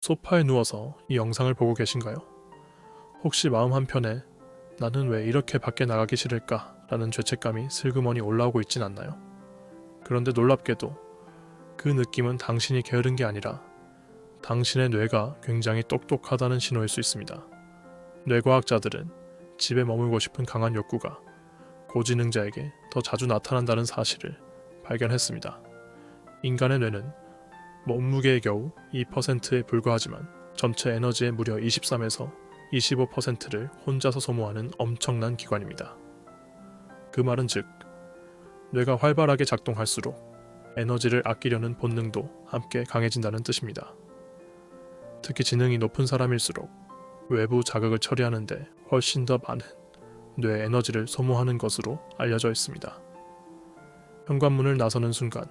소파에 누워서 이 영상을 보고 계신가요? 혹시 마음 한편에 나는 왜 이렇게 밖에 나가기 싫을까? 라는 죄책감이 슬그머니 올라오고 있진 않나요? 그런데 놀랍게도 그 느낌은 당신이 게으른 게 아니라 당신의 뇌가 굉장히 똑똑하다는 신호일 수 있습니다. 뇌과학자들은 집에 머물고 싶은 강한 욕구가 고지능자에게 더 자주 나타난다는 사실을 발견했습니다. 인간의 뇌는 몸무게의 겨우 2%에 불과하지만 전체 에너지의 무려 23에서 25%를 혼자서 소모하는 엄청난 기관입니다. 그 말은 즉, 뇌가 활발하게 작동할수록 에너지를 아끼려는 본능도 함께 강해진다는 뜻입니다. 특히 지능이 높은 사람일수록 외부 자극을 처리하는데 훨씬 더 많은 뇌 에너지를 소모하는 것으로 알려져 있습니다. 현관문을 나서는 순간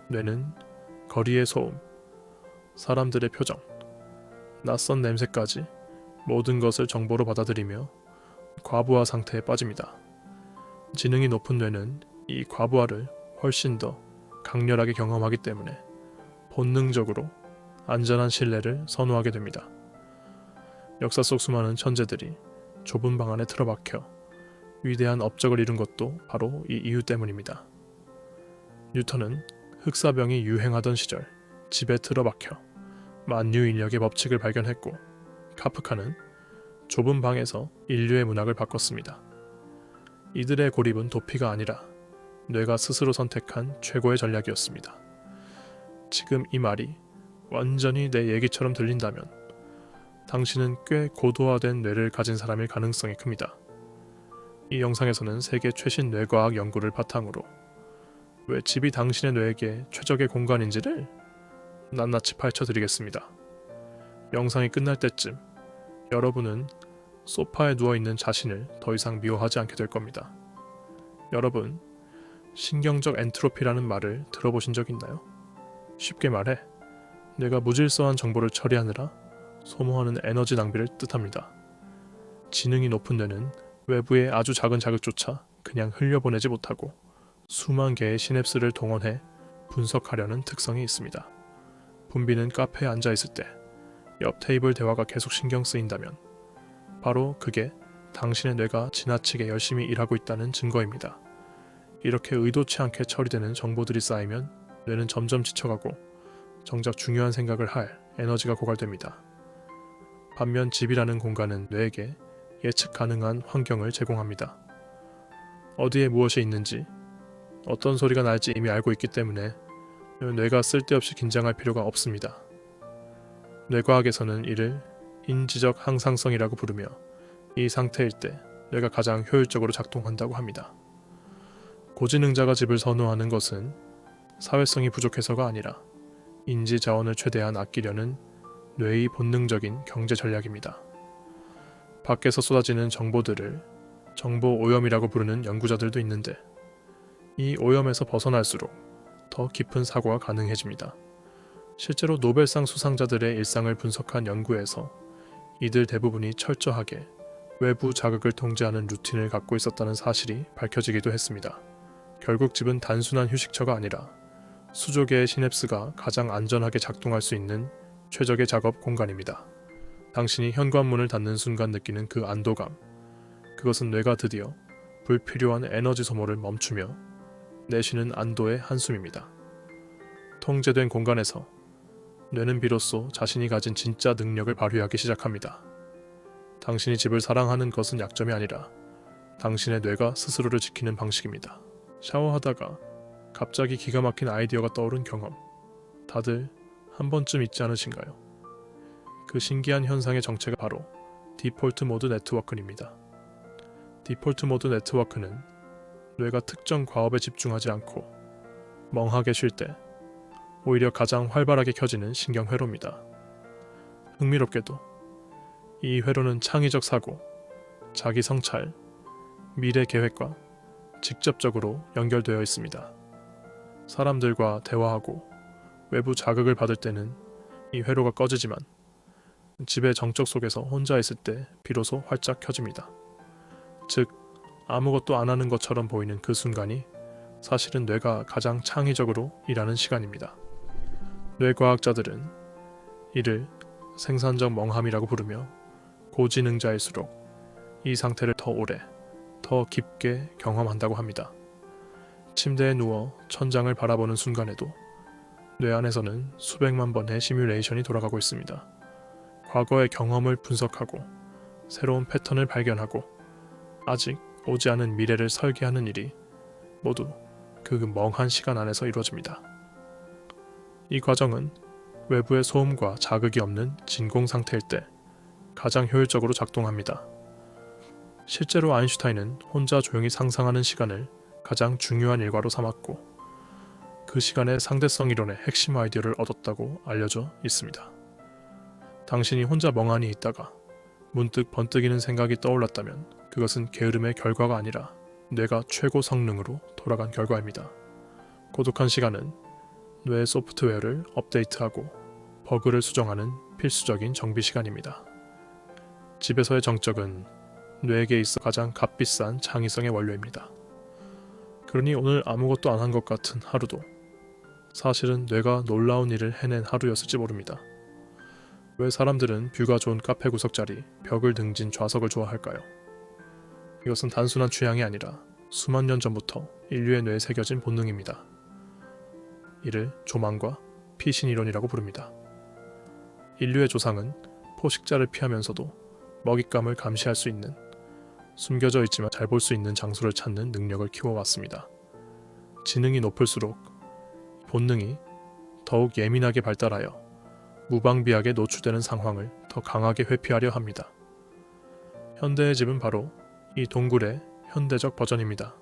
뇌는 거리의 소음, 사람들의 표정, 낯선 냄새까지 모든 것을 정보로 받아들이며 과부하 상태에 빠집니다. 지능이 높은 뇌는 이 과부하를 훨씬 더 강렬하게 경험하기 때문에 본능적으로 안전한 실내를 선호하게 됩니다. 역사 속 수많은 천재들이 좁은 방 안에 틀어박혀 위대한 업적을 이룬 것도 바로 이 이유 때문입니다. 뉴턴은 흑사병이 유행하던 시절 집에 틀어박혀 만유인력의 법칙을 발견했고, 카프카는 좁은 방에서 인류의 문학을 바꿨습니다. 이들의 고립은 도피가 아니라 뇌가 스스로 선택한 최고의 전략이었습니다. 지금 이 말이 완전히 내 얘기처럼 들린다면 당신은 꽤 고도화된 뇌를 가진 사람일 가능성이 큽니다. 이 영상에서는 세계 최신 뇌과학 연구를 바탕으로 왜 집이 당신의 뇌에게 최적의 공간인지를 낱낱이 파헤쳐드리겠습니다. 영상이 끝날 때쯤 여러분은 소파에 누워있는 자신을 더 이상 미워하지 않게 될 겁니다. 여러분, 신경적 엔트로피라는 말을 들어보신 적 있나요? 쉽게 말해, 뇌가 무질서한 정보를 처리하느라 소모하는 에너지 낭비를 뜻합니다. 지능이 높은 뇌는 외부의 아주 작은 자극조차 그냥 흘려보내지 못하고 수만 개의 시냅스를 동원해 분석하려는 특성이 있습니다. 분비는 카페에 앉아있을 때 옆 테이블 대화가 계속 신경 쓰인다면 바로 그게 당신의 뇌가 지나치게 열심히 일하고 있다는 증거입니다. 이렇게 의도치 않게 처리되는 정보들이 쌓이면 뇌는 점점 지쳐가고 정작 중요한 생각을 할 에너지가 고갈됩니다. 반면 집이라는 공간은 뇌에게 예측 가능한 환경을 제공합니다. 어디에 무엇이 있는지, 어떤 소리가 날지 이미 알고 있기 때문에 뇌가 쓸데없이 긴장할 필요가 없습니다. 뇌과학에서는 이를 인지적 항상성이라고 부르며 이 상태일 때 뇌가 가장 효율적으로 작동한다고 합니다. 고지능자가 집을 선호하는 것은 사회성이 부족해서가 아니라 인지 자원을 최대한 아끼려는 뇌의 본능적인 경제 전략입니다. 밖에서 쏟아지는 정보들을 정보 오염이라고 부르는 연구자들도 있는데, 이 오염에서 벗어날수록 더 깊은 사고가 가능해집니다. 실제로 노벨상 수상자들의 일상을 분석한 연구에서 이들 대부분이 철저하게 외부 자극을 통제하는 루틴을 갖고 있었다는 사실이 밝혀지기도 했습니다. 결국 집은 단순한 휴식처가 아니라 수조 개의 시냅스가 가장 안전하게 작동할 수 있는 최적의 작업 공간입니다. 당신이 현관문을 닫는 순간 느끼는 그 안도감, 그것은 뇌가 드디어 불필요한 에너지 소모를 멈추며 내쉬는 안도의 한숨입니다. 통제된 공간에서 뇌는 비로소 자신이 가진 진짜 능력을 발휘하기 시작합니다. 당신이 집을 사랑하는 것은 약점이 아니라 당신의 뇌가 스스로를 지키는 방식입니다. 샤워하다가 갑자기 기가 막힌 아이디어가 떠오른 경험, 다들 한 번쯤 있지 않으신가요? 그 신기한 현상의 정체가 바로 디폴트 모드 네트워크입니다. 디폴트 모드 네트워크는 뇌가 특정 과업에 집중하지 않고 멍하게 쉴 때 오히려 가장 활발하게 켜지는 신경회로입니다. 흥미롭게도 이 회로는 창의적 사고, 자기 성찰, 미래 계획과 직접적으로 연결되어 있습니다. 사람들과 대화하고 외부 자극을 받을 때는 이 회로가 꺼지지만 집의 정적 속에서 혼자 있을 때 비로소 활짝 켜집니다. 즉, 아무것도 안 하는 것처럼 보이는 그 순간이 사실은 뇌가 가장 창의적으로 일하는 시간입니다. 뇌과학자들은 이를 생산적 멍함이라고 부르며 고지능자일수록 이 상태를 더 오래, 더 깊게 경험한다고 합니다. 침대에 누워 천장을 바라보는 순간에도 뇌 안에서는 수백만 번의 시뮬레이션이 돌아가고 있습니다. 과거의 경험을 분석하고 새로운 패턴을 발견하고 아직 오지 않은 미래를 설계하는 일이 모두 그 멍한 시간 안에서 이루어집니다. 이 과정은 외부의 소음과 자극이 없는 진공 상태일 때 가장 효율적으로 작동합니다. 실제로 아인슈타인은 혼자 조용히 상상하는 시간을 가장 중요한 일과로 삼았고 그 시간에 상대성 이론의 핵심 아이디어를 얻었다고 알려져 있습니다. 당신이 혼자 멍하니 있다가 문득 번뜩이는 생각이 떠올랐다면 그것은 게으름의 결과가 아니라 뇌가 최고 성능으로 돌아간 결과입니다. 고독한 시간은 뇌의 소프트웨어를 업데이트하고 버그를 수정하는 필수적인 정비 시간입니다. 집에서의 정적은 뇌에게 있어 가장 값비싼 창의성의 원료입니다. 그러니 오늘 아무것도 안 한 것 같은 하루도 사실은 뇌가 놀라운 일을 해낸 하루였을지 모릅니다. 왜 사람들은 뷰가 좋은 카페 구석 자리, 벽을 등진 좌석을 좋아할까요? 이것은 단순한 취향이 아니라 수만 년 전부터 인류의 뇌에 새겨진 본능입니다. 이를 조망과 피신 이론이라고 부릅니다. 인류의 조상은 포식자를 피하면서도 먹잇감을 감시할 수 있는, 숨겨져 있지만 잘 볼 수 있는 장소를 찾는 능력을 키워왔습니다. 지능이 높을수록 본능이 더욱 예민하게 발달하여 무방비하게 노출되는 상황을 더 강하게 회피하려 합니다. 현대의 집은 바로 이 동굴의 현대적 버전입니다.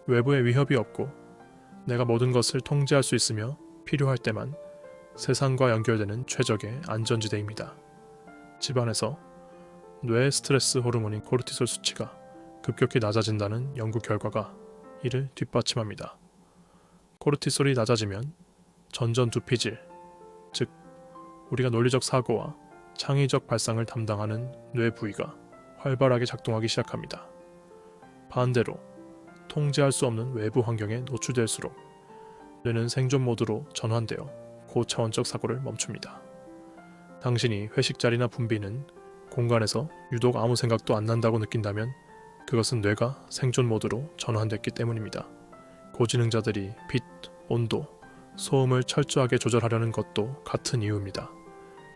외부의 위협이 없고 내가 모든 것을 통제할 수 있으며 필요할 때만 세상과 연결되는 최적의 안전지대입니다. 집안에서 뇌의 스트레스 호르몬인 코르티솔 수치가 급격히 낮아진다는 연구 결과가 이를 뒷받침합니다. 코르티솔이 낮아지면 전전두피질, 즉 우리가 논리적 사고와 창의적 발상을 담당하는 뇌 부위가 활발하게 작동하기 시작합니다. 반대로 통제할 수 없는 외부 환경에 노출될수록 뇌는 생존 모드로 전환되어 고차원적 사고를 멈춥니다. 당신이 회식 자리나 분비는 공간에서 유독 아무 생각도 안 난다고 느낀다면 그것은 뇌가 생존 모드로 전환됐기 때문입니다. 고지능자들이 빛, 온도, 소음을 철저하게 조절하려는 것도 같은 이유입니다.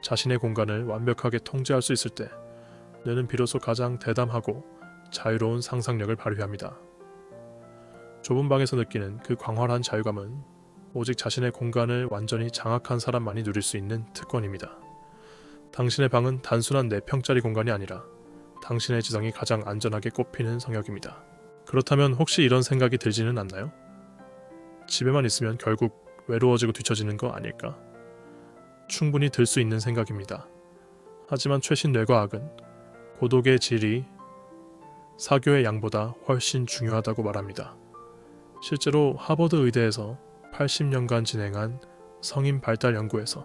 자신의 공간을 완벽하게 통제할 수 있을 때 뇌는 비로소 가장 대담하고 자유로운 상상력을 발휘합니다. 좁은 방에서 느끼는 그 광활한 자유감은 오직 자신의 공간을 완전히 장악한 사람만이 누릴 수 있는 특권입니다. 당신의 방은 단순한 4평짜리 공간이 아니라 당신의 지성이 가장 안전하게 꼽히는 성역입니다. 그렇다면 혹시 이런 생각이 들지는 않나요? 집에만 있으면 결국 외로워지고 뒤처지는 거 아닐까? 충분히 들 수 있는 생각입니다. 하지만 최신 뇌과학은 고독의 질이 사교의 양보다 훨씬 중요하다고 말합니다. 실제로 하버드 의대에서 80년간 진행한 성인 발달 연구에서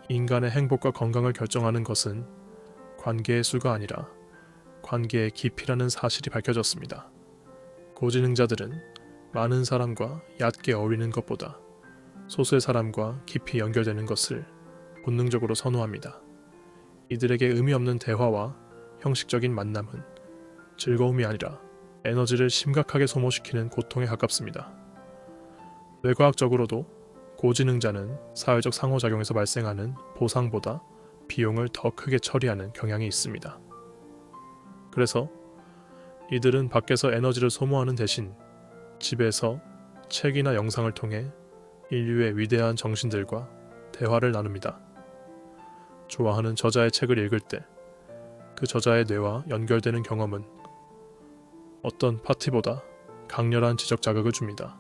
인간의 행복과 건강을 결정하는 것은 관계의 수가 아니라 관계의 깊이라는 사실이 밝혀졌습니다. 고지능자들은 많은 사람과 얕게 어울리는 것보다 소수의 사람과 깊이 연결되는 것을 본능적으로 선호합니다. 이들에게 의미 없는 대화와 형식적인 만남은 즐거움이 아니라 에너지를 심각하게 소모시키는 고통에 가깝습니다. 뇌과학적으로도 고지능자는 사회적 상호작용에서 발생하는 보상보다 비용을 더 크게 처리하는 경향이 있습니다. 그래서 이들은 밖에서 에너지를 소모하는 대신 집에서 책이나 영상을 통해 인류의 위대한 정신들과 대화를 나눕니다. 좋아하는 저자의 책을 읽을 때 그 저자의 뇌와 연결되는 경험은 어떤 파티보다 강렬한 지적 자극을 줍니다.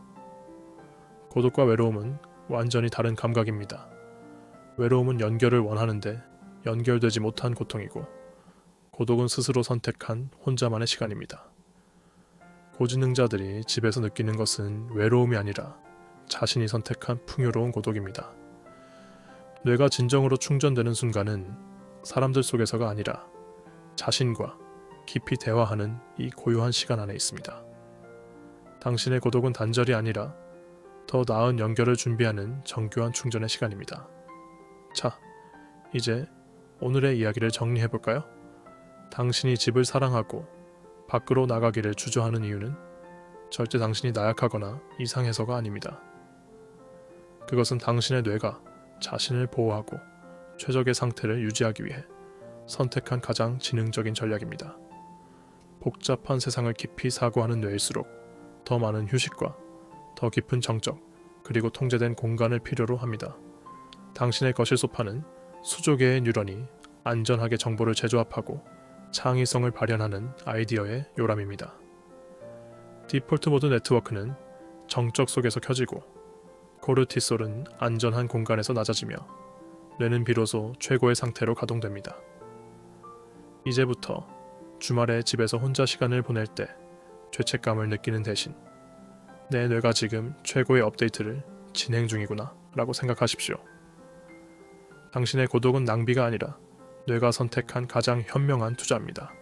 고독과 외로움은 완전히 다른 감각입니다. 외로움은 연결을 원하는데 연결되지 못한 고통이고 고독은 스스로 선택한 혼자만의 시간입니다. 고지능자들이 집에서 느끼는 것은 외로움이 아니라 자신이 선택한 풍요로운 고독입니다. 뇌가 진정으로 충전되는 순간은 사람들 속에서가 아니라 자신과 깊이 대화하는 이 고요한 시간 안에 있습니다. 당신의 고독은 단절이 아니라 더 나은 연결을 준비하는 정교한 충전의 시간입니다. 자, 이제 오늘의 이야기를 정리해볼까요? 당신이 집을 사랑하고 밖으로 나가기를 주저하는 이유는 절대 당신이 나약하거나 이상해서가 아닙니다. 그것은 당신의 뇌가 자신을 보호하고 최적의 상태를 유지하기 위해 선택한 가장 지능적인 전략입니다. 복잡한 세상을 깊이 사고하는 뇌일수록 더 많은 휴식과 더 깊은 정적 그리고 통제된 공간을 필요로 합니다. 당신의 거실 소파는 수조 개의 뉴런이 안전하게 정보를 재조합하고 창의성을 발현하는 아이디어의 요람입니다. 디폴트 모드 네트워크는 정적 속에서 켜지고 코르티솔은 안전한 공간에서 낮아지며 뇌는 비로소 최고의 상태로 가동됩니다. 이제부터 주말에 집에서 혼자 시간을 보낼 때 죄책감을 느끼는 대신 내 뇌가 지금 최고의 업데이트를 진행 중이구나 라고 생각하십시오. 당신의 고독은 낭비가 아니라 뇌가 선택한 가장 현명한 투자입니다.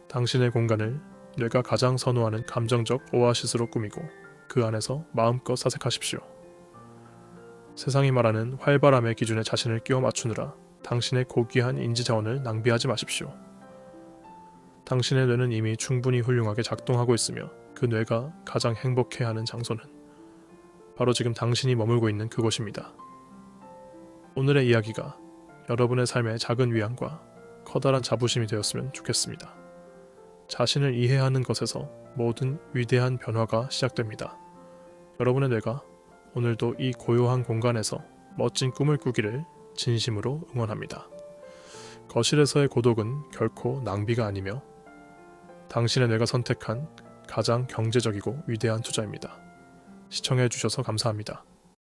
당신의 공간을 뇌가 가장 선호하는 감정적 오아시스로 꾸미고 그 안에서 마음껏 사색하십시오. 세상이 말하는 활발함의 기준에 자신을 끼워 맞추느라 당신의 고귀한 인지자원을 낭비하지 마십시오. 당신의 뇌는 이미 충분히 훌륭하게 작동하고 있으며 그 뇌가 가장 행복해하는 장소는 바로 지금 당신이 머물고 있는 그곳입니다. 오늘의 이야기가 여러분의 삶의 작은 위안과 커다란 자부심이 되었으면 좋겠습니다. 자신을 이해하는 것에서 모든 위대한 변화가 시작됩니다. 여러분의 뇌가 오늘도 이 고요한 공간에서 멋진 꿈을 꾸기를 진심으로 응원합니다. 거실에서의 고독은 결코 낭비가 아니며 당신의 뇌가 선택한 가장 경제적이고 위대한 투자입니다. 시청해주셔서 감사합니다.